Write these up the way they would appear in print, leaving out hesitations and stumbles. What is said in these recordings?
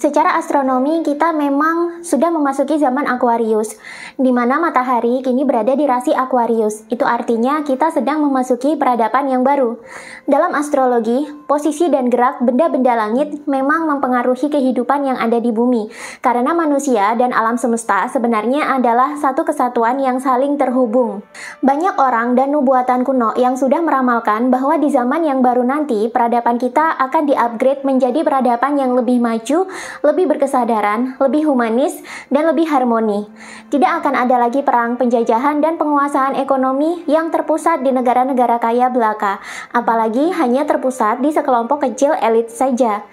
Secara astronomi, kita memang sudah memasuki zaman Aquarius, di mana matahari kini berada di rasi Aquarius. Itu artinya kita sedang memasuki peradaban yang baru. Dalam astrologi, posisi dan gerak benda-benda langit memang mempengaruhi kehidupan yang ada di bumi, karena manusia dan alam semesta sebenarnya adalah satu kesatuan yang saling terhubung. Banyak orang dan nubuatan kuno yang sudah meramalkan bahwa di zaman yang baru nanti, peradaban kita akan di-upgrade menjadi peradaban yang lebih maju, lebih berkesadaran, lebih humanis, dan lebih harmoni. Tidak akan ada lagi perang, penjajahan, dan penguasaan ekonomi yang terpusat di negara-negara kaya belaka, apalagi hanya terpusat di sekelompok kecil elit saja.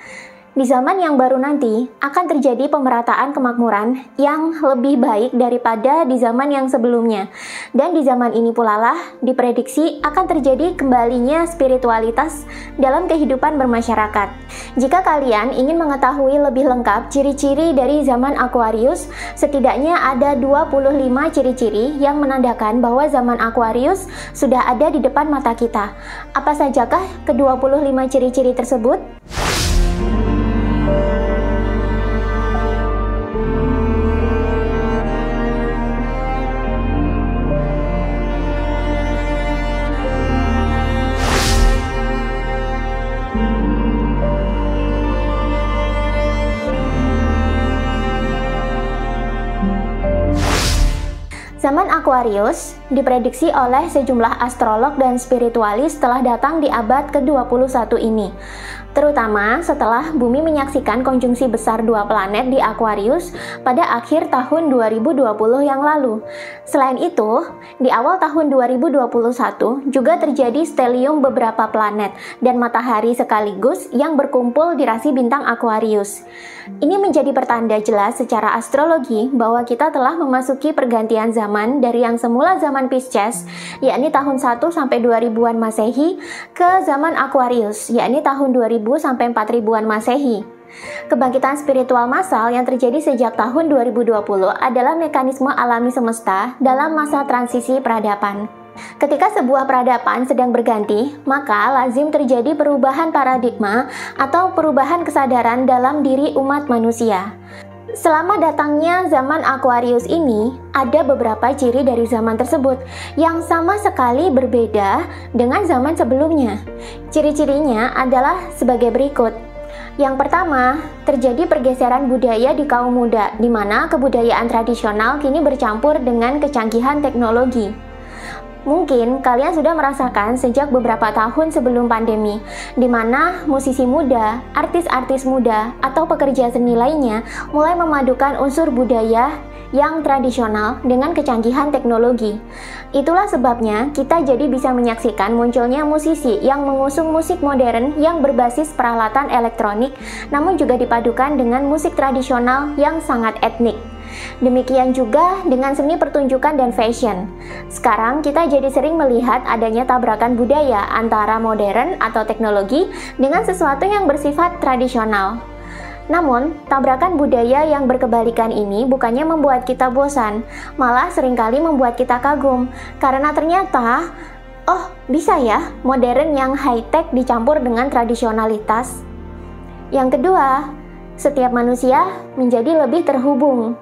Di zaman yang baru nanti, akan terjadi pemerataan kemakmuran yang lebih baik daripada di zaman yang sebelumnya. Dan di zaman ini pula lah, diprediksi akan terjadi kembalinya spiritualitas dalam kehidupan bermasyarakat. Jika kalian ingin mengetahui lebih lengkap ciri-ciri dari zaman Aquarius, setidaknya ada 25 ciri-ciri yang menandakan bahwa zaman Aquarius sudah ada di depan mata kita. Apa sajakah ke-25 ciri-ciri tersebut? Zaman Aquarius diprediksi oleh sejumlah astrolog dan spiritualis telah datang di abad ke-21 ini, terutama setelah bumi menyaksikan konjungsi besar dua planet di Aquarius pada akhir tahun 2020 yang lalu. Selain itu, di awal tahun 2021 juga terjadi stellium beberapa planet dan matahari sekaligus yang berkumpul di rasi bintang Aquarius. Ini menjadi pertanda jelas secara astrologi bahwa kita telah memasuki pergantian zaman dari yang semula zaman Pisces, yakni tahun 1 sampai 2000-an Masehi, ke zaman Aquarius, yakni tahun 2000 sampai 4000-an Masehi. Kebangkitan spiritual massal yang terjadi sejak tahun 2020 adalah mekanisme alami semesta dalam masa transisi peradaban. Ketika sebuah peradaban sedang berganti, maka lazim terjadi perubahan paradigma atau perubahan kesadaran dalam diri umat manusia. Selama datangnya zaman Aquarius ini, ada beberapa ciri dari zaman tersebut yang sama sekali berbeda dengan zaman sebelumnya. Ciri-cirinya adalah sebagai berikut. Yang pertama, terjadi pergeseran budaya di kaum muda, di mana kebudayaan tradisional kini bercampur dengan kecanggihan teknologi. Mungkin kalian sudah merasakan sejak beberapa tahun sebelum pandemi, di mana musisi muda, artis-artis muda, atau pekerja seni lainnya mulai memadukan unsur budaya yang tradisional dengan kecanggihan teknologi. Itulah sebabnya kita jadi bisa menyaksikan munculnya musisi yang mengusung musik modern yang berbasis peralatan elektronik, namun juga dipadukan dengan musik tradisional yang sangat etnik. Demikian juga dengan seni pertunjukan dan fashion. Sekarang kita jadi sering melihat adanya tabrakan budaya antara modern atau teknologi dengan sesuatu yang bersifat tradisional. Namun, tabrakan budaya yang berkebalikan ini bukannya membuat kita bosan, malah seringkali membuat kita kagum, karena ternyata, oh bisa ya, modern yang high-tech dicampur dengan tradisionalitas. Yang kedua, setiap manusia menjadi lebih terhubung.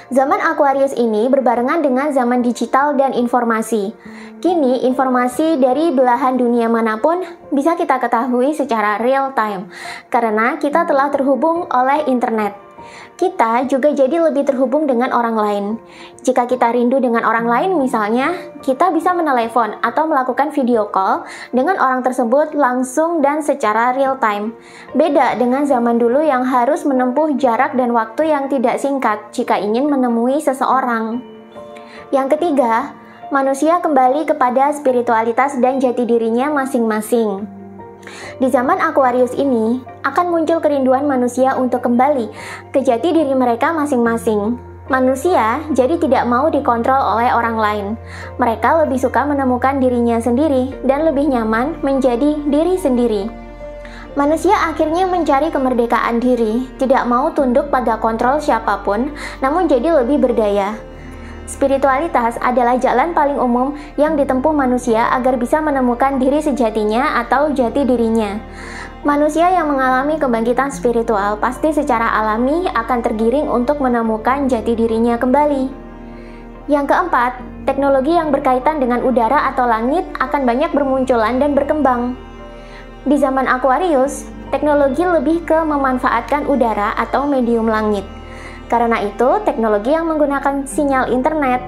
Zaman Aquarius ini berbarengan dengan zaman digital dan informasi. Kini, informasi dari belahan dunia manapun bisa kita ketahui secara real time, karena kita telah terhubung oleh internet. Kita juga jadi lebih terhubung dengan orang lain. Jika kita rindu dengan orang lain misalnya, kita bisa menelepon atau melakukan video call dengan orang tersebut langsung dan secara real time. Beda dengan zaman dulu yang harus menempuh jarak dan waktu yang tidak singkat jika ingin menemui seseorang. Yang ketiga, manusia kembali kepada spiritualitas dan jati dirinya masing-masing. Di zaman Aquarius ini, akan muncul kerinduan manusia untuk kembali ke jati diri mereka masing-masing. Manusia jadi tidak mau dikontrol oleh orang lain. Mereka lebih suka menemukan dirinya sendiri dan lebih nyaman menjadi diri sendiri. Manusia akhirnya mencari kemerdekaan diri, tidak mau tunduk pada kontrol siapapun, namun jadi lebih berdaya. Spiritualitas adalah jalan paling umum yang ditempuh manusia agar bisa menemukan diri sejatinya atau jati dirinya. Manusia yang mengalami kebangkitan spiritual pasti secara alami akan tergiring untuk menemukan jati dirinya kembali. Yang keempat, teknologi yang berkaitan dengan udara atau langit akan banyak bermunculan dan berkembang. Di zaman Aquarius, teknologi lebih ke memanfaatkan udara atau medium langit. Karena itu, teknologi yang menggunakan sinyal internet,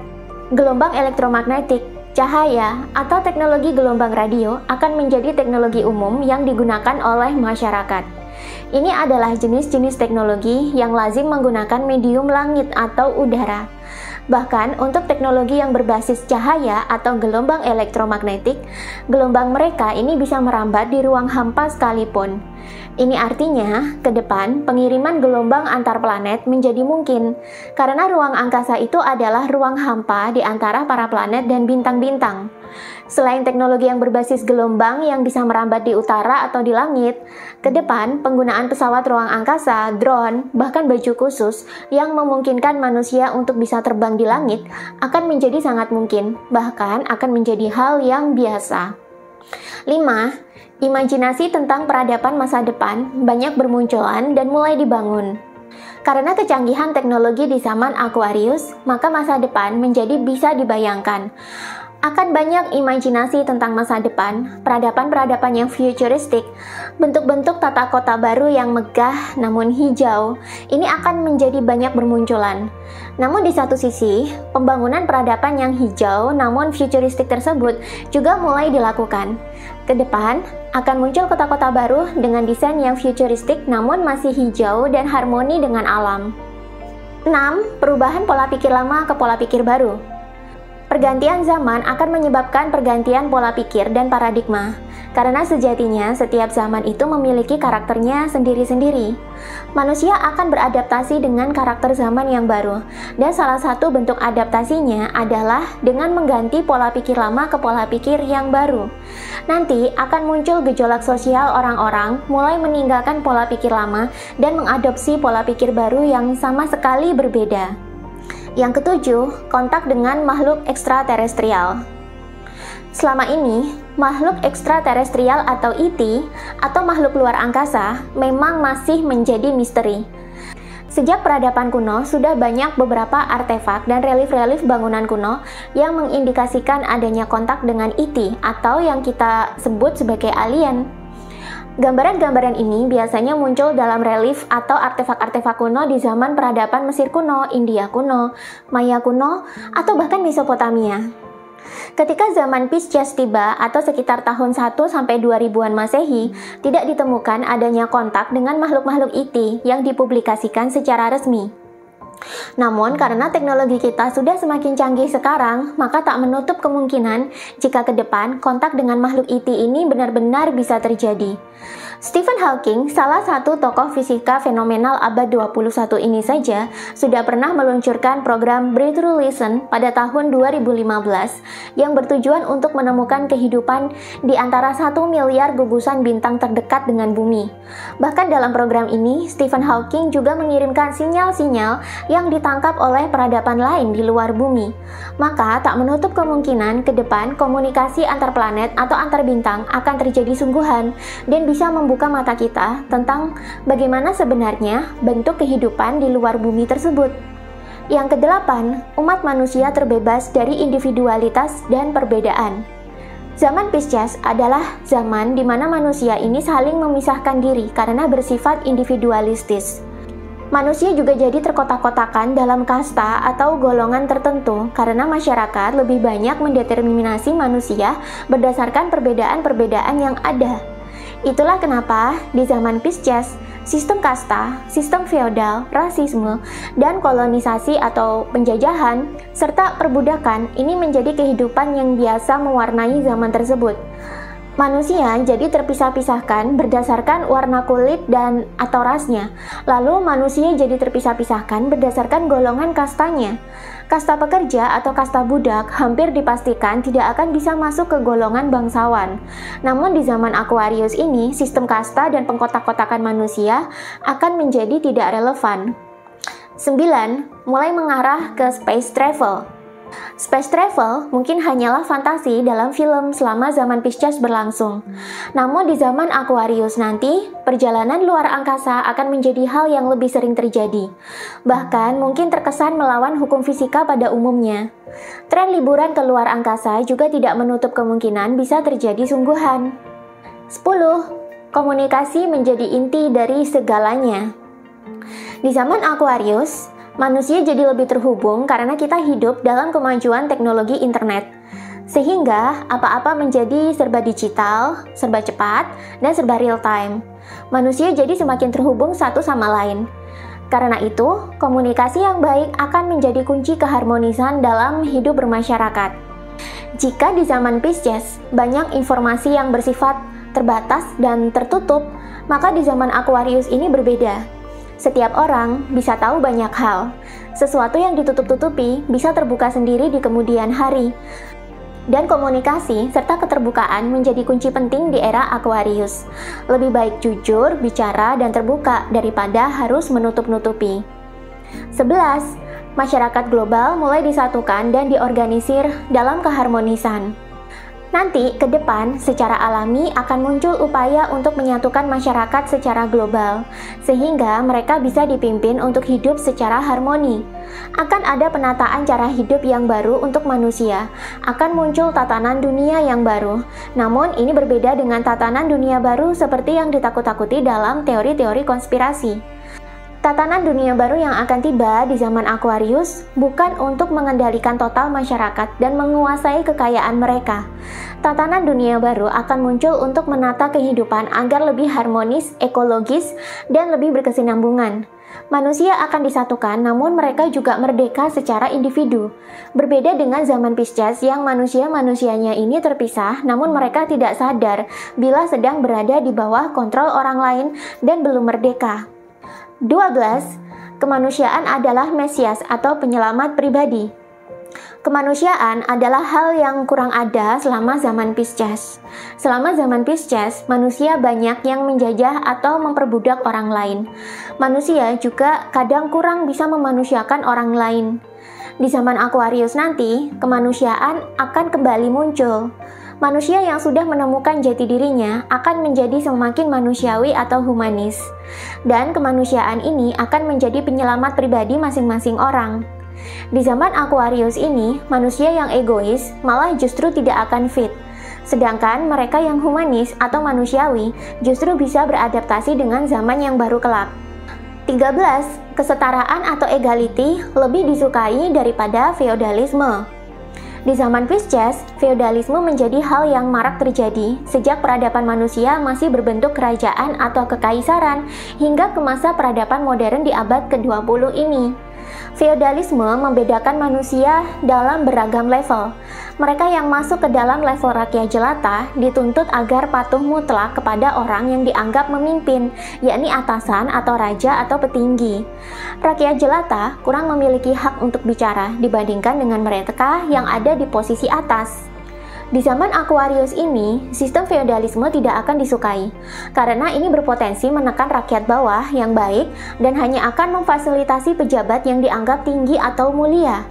gelombang elektromagnetik, cahaya, atau teknologi gelombang radio akan menjadi teknologi umum yang digunakan oleh masyarakat. Ini adalah jenis-jenis teknologi yang lazim menggunakan medium langit atau udara. Bahkan untuk teknologi yang berbasis cahaya atau gelombang elektromagnetik, gelombang mereka ini bisa merambat di ruang hampa sekalipun. Ini artinya, ke depan pengiriman gelombang antar planet menjadi mungkin, karena ruang angkasa itu adalah ruang hampa di antara para planet dan bintang-bintang. Selain teknologi yang berbasis gelombang yang bisa merambat di utara atau di langit, ke depan penggunaan pesawat ruang angkasa, drone, bahkan baju khusus yang memungkinkan manusia untuk bisa terbang di langit akan menjadi sangat mungkin, bahkan akan menjadi hal yang biasa. 5. Imajinasi tentang peradaban masa depan banyak bermunculan dan mulai dibangun. Karena kecanggihan teknologi di zaman Aquarius, maka masa depan menjadi bisa dibayangkan. Akan banyak imajinasi tentang masa depan, peradaban-peradaban yang futuristik, bentuk-bentuk tata kota baru yang megah namun hijau, ini akan menjadi banyak bermunculan. Namun di satu sisi, pembangunan peradaban yang hijau namun futuristik tersebut juga mulai dilakukan. Ke depan, akan muncul kota-kota baru dengan desain yang futuristik namun masih hijau dan harmoni dengan alam. 6. Perubahan pola pikir lama ke pola pikir baru. Pergantian zaman akan menyebabkan pergantian pola pikir dan paradigma, karena sejatinya setiap zaman itu memiliki karakternya sendiri-sendiri. Manusia akan beradaptasi dengan karakter zaman yang baru, dan salah satu bentuk adaptasinya adalah dengan mengganti pola pikir lama ke pola pikir yang baru. Nanti akan muncul gejolak sosial orang-orang mulai meninggalkan pola pikir lama dan mengadopsi pola pikir baru yang sama sekali berbeda. Yang ketujuh, kontak dengan makhluk ekstraterestrial. Selama ini, makhluk ekstraterestrial atau ET atau makhluk luar angkasa memang masih menjadi misteri. Sejak peradaban kuno, sudah banyak beberapa artefak dan relief-relief bangunan kuno yang mengindikasikan adanya kontak dengan ET atau yang kita sebut sebagai alien. Gambaran-gambaran ini biasanya muncul dalam relief atau artefak-artefak kuno di zaman peradaban Mesir kuno, India kuno, Maya kuno, atau bahkan Mesopotamia. Ketika zaman Pisces tiba atau sekitar tahun 1 sampai 2000-an Masehi, tidak ditemukan adanya kontak dengan makhluk-makhluk ET yang dipublikasikan secara resmi. Namun, karena teknologi kita sudah semakin canggih sekarang, maka tak menutup kemungkinan jika ke depan kontak dengan makhluk ET ini benar-benar bisa terjadi. Stephen Hawking, salah satu tokoh fisika fenomenal abad 21 ini saja, sudah pernah meluncurkan program Breakthrough Listen pada tahun 2015 yang bertujuan untuk menemukan kehidupan di antara 1 miliar gugusan bintang terdekat dengan bumi. Bahkan dalam program ini, Stephen Hawking juga mengirimkan sinyal-sinyal yang ditangkap oleh peradaban lain di luar bumi. Maka tak menutup kemungkinan ke depan komunikasi antar planet atau antar bintang akan terjadi sungguhan dan bisa membuka mata kita tentang bagaimana sebenarnya bentuk kehidupan di luar bumi tersebut. Yang kedelapan, umat manusia terbebas dari individualitas dan perbedaan. Zaman Pisces adalah zaman di mana manusia ini saling memisahkan diri karena bersifat individualistis. Manusia juga jadi terkotak-kotakan dalam kasta atau golongan tertentu karena masyarakat lebih banyak mendeterminasi manusia berdasarkan perbedaan-perbedaan yang ada. Itulah kenapa di zaman Pisces, sistem kasta, sistem feodal, rasisme, dan kolonisasi atau penjajahan, serta perbudakan ini menjadi kehidupan yang biasa mewarnai zaman tersebut. Manusia jadi terpisah-pisahkan berdasarkan warna kulit dan atau rasnya. Lalu manusia jadi terpisah-pisahkan berdasarkan golongan kastanya. Kasta pekerja atau kasta budak hampir dipastikan tidak akan bisa masuk ke golongan bangsawan. Namun di zaman Aquarius ini, sistem kasta dan pengkotak-kotakan manusia akan menjadi tidak relevan. 9. Mulai mengarah ke space travel. Space travel mungkin hanyalah fantasi dalam film selama zaman Pisces berlangsung. Namun di zaman Aquarius nanti, perjalanan luar angkasa akan menjadi hal yang lebih sering terjadi. Bahkan mungkin terkesan melawan hukum fisika pada umumnya. Tren liburan ke luar angkasa juga tidak menutup kemungkinan bisa terjadi sungguhan. 10. Komunikasi menjadi inti dari segalanya. Di zaman Aquarius, manusia jadi lebih terhubung karena kita hidup dalam kemajuan teknologi internet. Sehingga apa-apa menjadi serba digital, serba cepat, dan serba real time. Manusia jadi semakin terhubung satu sama lain. Karena itu, komunikasi yang baik akan menjadi kunci keharmonisan dalam hidup bermasyarakat. Jika di zaman Pisces banyak informasi yang bersifat terbatas dan tertutup, maka di zaman Aquarius ini berbeda. Setiap orang bisa tahu banyak hal. Sesuatu yang ditutup-tutupi bisa terbuka sendiri di kemudian hari. Dan komunikasi serta keterbukaan menjadi kunci penting di era Aquarius. Lebih baik jujur, bicara, dan terbuka daripada harus menutup-nutupi. 11. Masyarakat global mulai disatukan dan diorganisir dalam keharmonisan. Nanti, ke depan, secara alami akan muncul upaya untuk menyatukan masyarakat secara global, sehingga mereka bisa dipimpin untuk hidup secara harmoni. Akan ada penataan cara hidup yang baru untuk manusia, akan muncul tatanan dunia yang baru. Namun, ini berbeda dengan tatanan dunia baru seperti yang ditakut-takuti dalam teori-teori konspirasi. Tatanan dunia baru yang akan tiba di zaman Aquarius bukan untuk mengendalikan total masyarakat dan menguasai kekayaan mereka. Tatanan dunia baru akan muncul untuk menata kehidupan agar lebih harmonis, ekologis, dan lebih berkesinambungan. Manusia akan disatukan, namun mereka juga merdeka secara individu. Berbeda dengan zaman Pisces yang manusia-manusianya ini terpisah, namun mereka tidak sadar bila sedang berada di bawah kontrol orang lain dan belum merdeka. 12. Kemanusiaan adalah Mesias atau penyelamat pribadi. Kemanusiaan adalah hal yang kurang ada selama zaman Pisces. Selama zaman Pisces, manusia banyak yang menjajah atau memperbudak orang lain. Manusia juga kadang kurang bisa memanusiakan orang lain. Di zaman Aquarius nanti, kemanusiaan akan kembali muncul. Manusia yang sudah menemukan jati dirinya akan menjadi semakin manusiawi atau humanis. Dan kemanusiaan ini akan menjadi penyelamat pribadi masing-masing orang. Di zaman Aquarius ini, manusia yang egois malah justru tidak akan fit. Sedangkan mereka yang humanis atau manusiawi justru bisa beradaptasi dengan zaman yang baru kelak. 13. Kesetaraan atau equality lebih disukai daripada feodalisme. Di zaman Pisces, feodalisme menjadi hal yang marak terjadi sejak peradaban manusia masih berbentuk kerajaan atau kekaisaran hingga ke masa peradaban modern di abad ke-20 ini. Feodalisme membedakan manusia dalam beragam level. Mereka yang masuk ke dalam level rakyat jelata dituntut agar patuh mutlak kepada orang yang dianggap memimpin, yakni atasan atau raja atau petinggi. Rakyat jelata kurang memiliki hak untuk bicara dibandingkan dengan mereka yang ada di posisi atas. Di zaman Aquarius ini, sistem feodalisme tidak akan disukai, karena ini berpotensi menekan rakyat bawah yang baik dan hanya akan memfasilitasi pejabat yang dianggap tinggi atau mulia.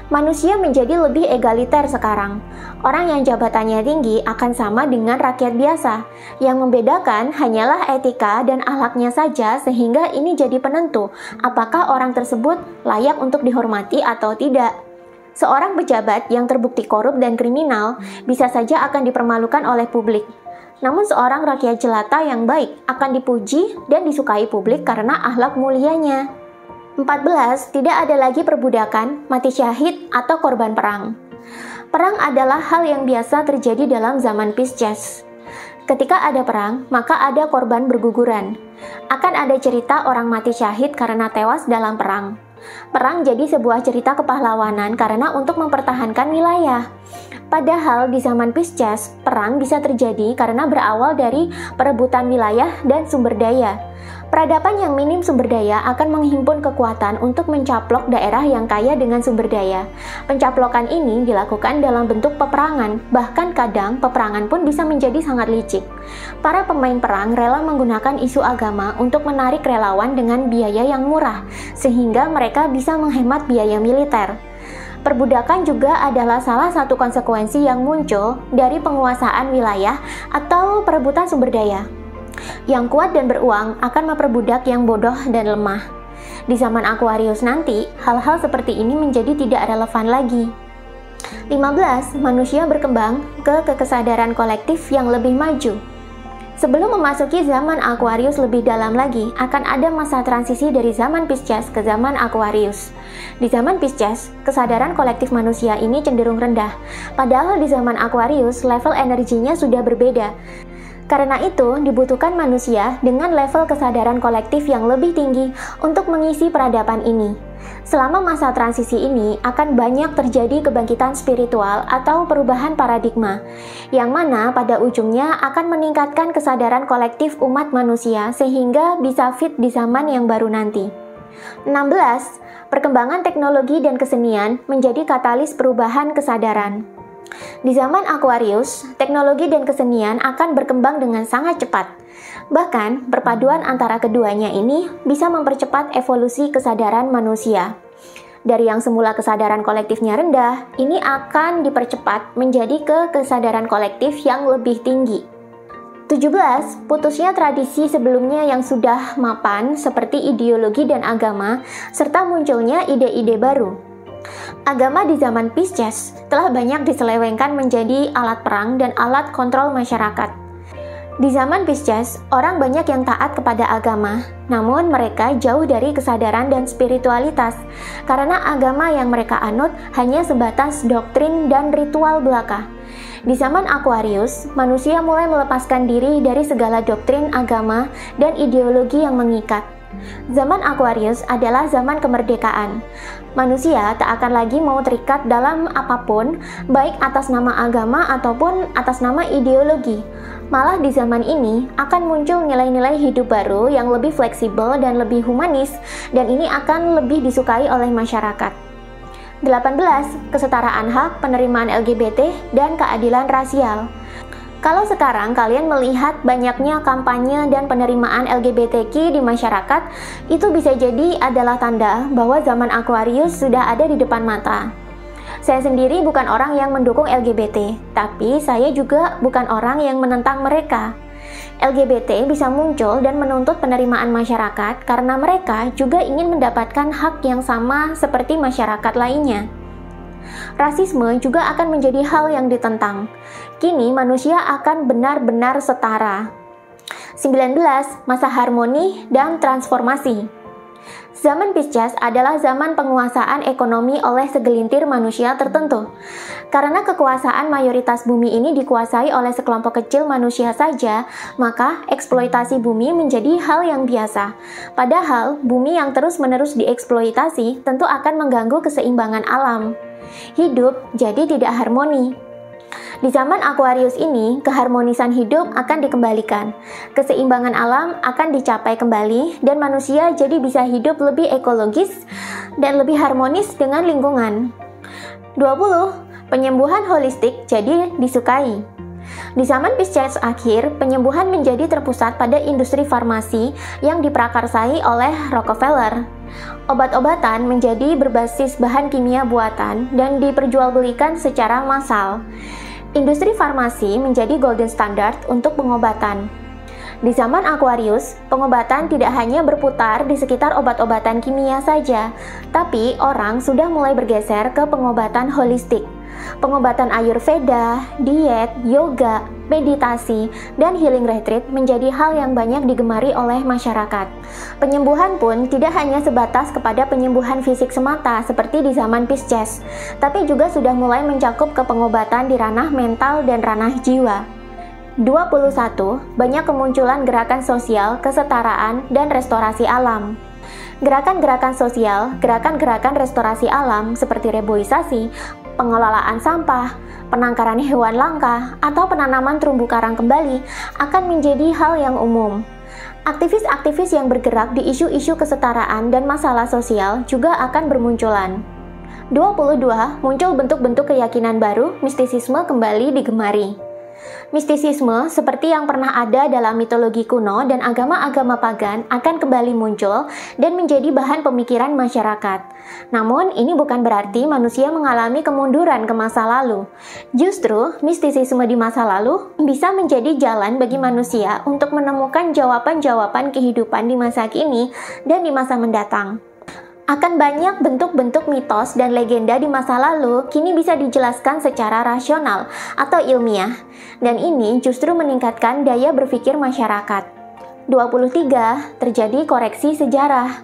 Manusia menjadi lebih egaliter sekarang. Orang yang jabatannya tinggi akan sama dengan rakyat biasa. Yang membedakan hanyalah etika dan akhlaknya saja, sehingga ini jadi penentu apakah orang tersebut layak untuk dihormati atau tidak. Seorang pejabat yang terbukti korup dan kriminal bisa saja akan dipermalukan oleh publik. Namun seorang rakyat jelata yang baik akan dipuji dan disukai publik karena akhlak mulianya. 14. Tidak ada lagi perbudakan, mati syahid, atau korban perang. Perang adalah hal yang biasa terjadi dalam zaman Pisces. Ketika ada perang, maka ada korban berguguran. Akan ada cerita orang mati syahid karena tewas dalam perang. Perang jadi sebuah cerita kepahlawanan karena untuk mempertahankan wilayah. Padahal di zaman Pisces, perang bisa terjadi karena berawal dari perebutan wilayah dan sumber daya. Peradaban yang minim sumber daya akan menghimpun kekuatan untuk mencaplok daerah yang kaya dengan sumber daya. Pencaplokan ini dilakukan dalam bentuk peperangan, bahkan kadang peperangan pun bisa menjadi sangat licik. Para pemain perang rela menggunakan isu agama untuk menarik relawan dengan biaya yang murah, sehingga mereka bisa menghemat biaya militer. Perbudakan juga adalah salah satu konsekuensi yang muncul dari penguasaan wilayah atau perebutan sumber daya. Yang kuat dan beruang akan memperbudak yang bodoh dan lemah. Di zaman Aquarius nanti, hal-hal seperti ini menjadi tidak relevan lagi. 15. Manusia berkembang ke kesadaran kolektif yang lebih maju. Sebelum memasuki zaman Aquarius lebih dalam lagi, akan ada masa transisi dari zaman Pisces ke zaman Aquarius. Di zaman Pisces, kesadaran kolektif manusia ini cenderung rendah, padahal di zaman Aquarius level energinya sudah berbeda. Karena itu, dibutuhkan manusia dengan level kesadaran kolektif yang lebih tinggi untuk mengisi peradaban ini. Selama masa transisi ini akan banyak terjadi kebangkitan spiritual atau perubahan paradigma, yang mana pada ujungnya akan meningkatkan kesadaran kolektif umat manusia sehingga bisa fit di zaman yang baru nanti. 16. Perkembangan teknologi dan kesenian menjadi katalis perubahan kesadaran. Di zaman Aquarius, teknologi dan kesenian akan berkembang dengan sangat cepat. Bahkan, perpaduan antara keduanya ini bisa mempercepat evolusi kesadaran manusia. Dari yang semula kesadaran kolektifnya rendah, ini akan dipercepat menjadi ke kesadaran kolektif yang lebih tinggi. 17. Putusnya tradisi sebelumnya yang sudah mapan seperti ideologi dan agama, serta munculnya ide-ide baru. Agama di zaman Pisces telah banyak diselewengkan menjadi alat perang dan alat kontrol masyarakat. Di zaman Pisces, orang banyak yang taat kepada agama, namun mereka jauh dari kesadaran dan spiritualitas, karena agama yang mereka anut hanya sebatas doktrin dan ritual belaka. Di zaman Aquarius, manusia mulai melepaskan diri dari segala doktrin agama dan ideologi yang mengikat. Zaman Aquarius adalah zaman kemerdekaan. Manusia tak akan lagi mau terikat dalam apapun, baik atas nama agama ataupun atas nama ideologi. Malah di zaman ini akan muncul nilai-nilai hidup baru yang lebih fleksibel dan lebih humanis, dan ini akan lebih disukai oleh masyarakat. 18. Kesetaraan hak, penerimaan LGBT, dan keadilan rasial. Kalau sekarang kalian melihat banyaknya kampanye dan penerimaan LGBTQ di masyarakat, itu bisa jadi adalah tanda bahwa zaman Aquarius sudah ada di depan mata. Saya sendiri bukan orang yang mendukung LGBT, tapi saya juga bukan orang yang menentang mereka. LGBT bisa muncul dan menuntut penerimaan masyarakat karena mereka juga ingin mendapatkan hak yang sama seperti masyarakat lainnya. Rasisme juga akan menjadi hal yang ditentang. Kini manusia akan benar-benar setara. 19. Masa harmoni dan transformasi. Zaman Pisces adalah zaman penguasaan ekonomi oleh segelintir manusia tertentu. Karena kekuasaan mayoritas bumi ini dikuasai oleh sekelompok kecil manusia saja, maka eksploitasi bumi menjadi hal yang biasa. Padahal, bumi yang terus-menerus dieksploitasi tentu akan mengganggu keseimbangan alam. Hidup jadi tidak harmoni. Di zaman Aquarius ini, keharmonisan hidup akan dikembalikan, keseimbangan alam akan dicapai kembali, dan manusia jadi bisa hidup lebih ekologis dan lebih harmonis dengan lingkungan. 20. Penyembuhan holistik jadi disukai. Di zaman Pisces akhir, penyembuhan menjadi terpusat pada industri farmasi yang diprakarsai oleh Rockefeller. Obat-obatan menjadi berbasis bahan kimia buatan dan diperjualbelikan secara massal. Industri farmasi menjadi golden standard untuk pengobatan. Di zaman Aquarius, pengobatan tidak hanya berputar di sekitar obat-obatan kimia saja, tapi orang sudah mulai bergeser ke pengobatan holistik. Pengobatan Ayurveda, diet, yoga, meditasi, dan healing retreat menjadi hal yang banyak digemari oleh masyarakat. Penyembuhan pun tidak hanya sebatas kepada penyembuhan fisik semata seperti di zaman Pisces, tapi juga sudah mulai mencakup ke pengobatan di ranah mental dan ranah jiwa. 21. Banyak kemunculan gerakan sosial, kesetaraan, dan restorasi alam. Gerakan-gerakan sosial, gerakan-gerakan restorasi alam seperti reboisasi, pengelolaan sampah, penangkaran hewan langka, atau penanaman terumbu karang kembali akan menjadi hal yang umum. Aktivis-aktivis yang bergerak di isu-isu kesetaraan dan masalah sosial juga akan bermunculan. 22. Muncul bentuk-bentuk keyakinan baru, mistisisme kembali digemari. Mistisisme seperti yang pernah ada dalam mitologi kuno dan agama-agama pagan akan kembali muncul dan menjadi bahan pemikiran masyarakat. Namun, ini bukan berarti manusia mengalami kemunduran ke masa lalu. Justru, mistisisme di masa lalu bisa menjadi jalan bagi manusia untuk menemukan jawaban-jawaban kehidupan di masa kini dan di masa mendatang. Akan banyak bentuk-bentuk mitos dan legenda di masa lalu kini bisa dijelaskan secara rasional atau ilmiah, dan ini justru meningkatkan daya berpikir masyarakat. 23. Terjadi koreksi sejarah.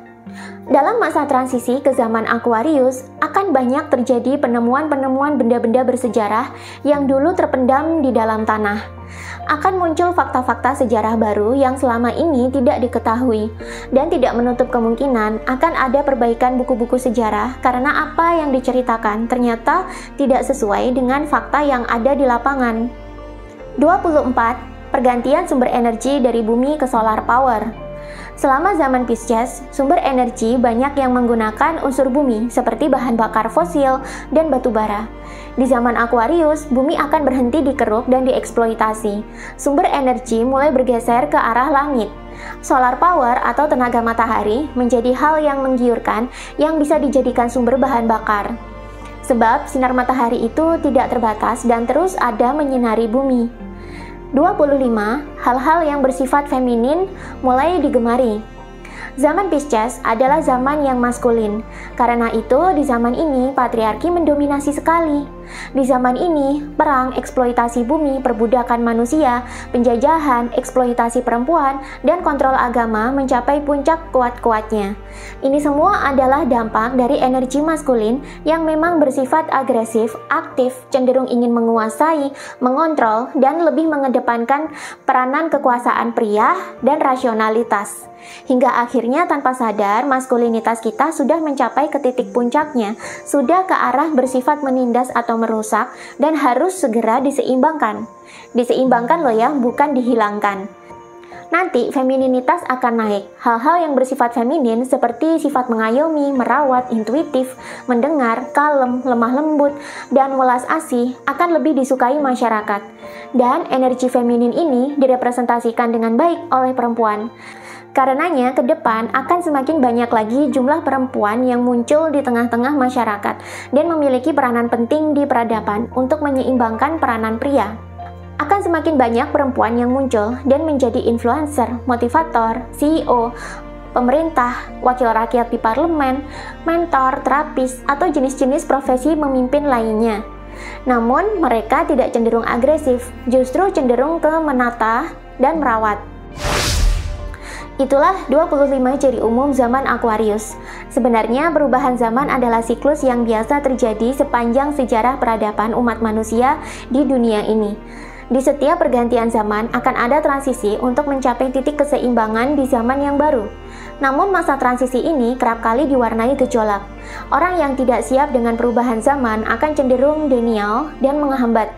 Dalam masa transisi ke zaman Aquarius, akan banyak terjadi penemuan-penemuan benda-benda bersejarah yang dulu terpendam di dalam tanah. Akan muncul fakta-fakta sejarah baru yang selama ini tidak diketahui, dan tidak menutup kemungkinan akan ada perbaikan buku-buku sejarah karena apa yang diceritakan ternyata tidak sesuai dengan fakta yang ada di lapangan. 24. Pergantian sumber energi dari bumi ke solar power. Selama zaman Pisces, sumber energi banyak yang menggunakan unsur bumi seperti bahan bakar fosil dan batu bara. Di zaman Aquarius, bumi akan berhenti dikeruk dan dieksploitasi. Sumber energi mulai bergeser ke arah langit. Solar power atau tenaga matahari menjadi hal yang menggiurkan yang bisa dijadikan sumber bahan bakar. Sebab sinar matahari itu tidak terbatas dan terus ada menyinari bumi. 25. Hal-hal yang bersifat feminin mulai digemari. Zaman Pisces adalah zaman yang maskulin. Karena itu, di zaman ini patriarki mendominasi sekali. Di zaman ini, perang, eksploitasi bumi, perbudakan manusia, penjajahan, eksploitasi perempuan, dan kontrol agama mencapai puncak kuat-kuatnya. Ini semua adalah dampak dari energi maskulin yang memang bersifat agresif, aktif, cenderung ingin menguasai, mengontrol, dan lebih mengedepankan peranan kekuasaan pria dan rasionalitas. Hingga akhirnya tanpa sadar, maskulinitas kita sudah mencapai ke titik puncaknya, sudah ke arah bersifat menindas atau merusak, dan harus segera diseimbangkan. Diseimbangkan loh ya, bukan dihilangkan. Nanti femininitas akan naik. Hal-hal yang bersifat feminin seperti sifat mengayomi, merawat, intuitif, mendengar, kalem, lemah lembut, dan welas asih akan lebih disukai masyarakat. Dan energi feminin ini direpresentasikan dengan baik oleh perempuan. Karenanya, ke depan akan semakin banyak lagi jumlah perempuan yang muncul di tengah-tengah masyarakat dan memiliki peranan penting di peradaban untuk menyeimbangkan peranan pria. Akan semakin banyak perempuan yang muncul dan menjadi influencer, motivator, CEO, pemerintah, wakil rakyat di parlemen, mentor, terapis, atau jenis-jenis profesi memimpin lainnya. Namun, mereka tidak cenderung agresif, justru cenderung ke menata dan merawat. Itulah 25 ciri umum zaman Aquarius. Sebenarnya perubahan zaman adalah siklus yang biasa terjadi sepanjang sejarah peradaban umat manusia di dunia ini. Di setiap pergantian zaman akan ada transisi untuk mencapai titik keseimbangan di zaman yang baru. Namun masa transisi ini kerap kali diwarnai gejolak. Orang yang tidak siap dengan perubahan zaman akan cenderung denial dan menghambat.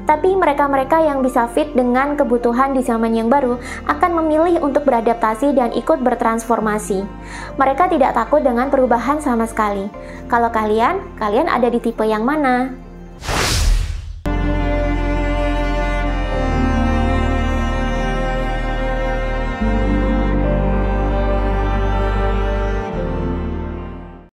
Tapi mereka-mereka yang bisa fit dengan kebutuhan di zaman yang baru akan memilih untuk beradaptasi dan ikut bertransformasi. Mereka tidak takut dengan perubahan sama sekali. Kalau kalian ada di tipe yang mana?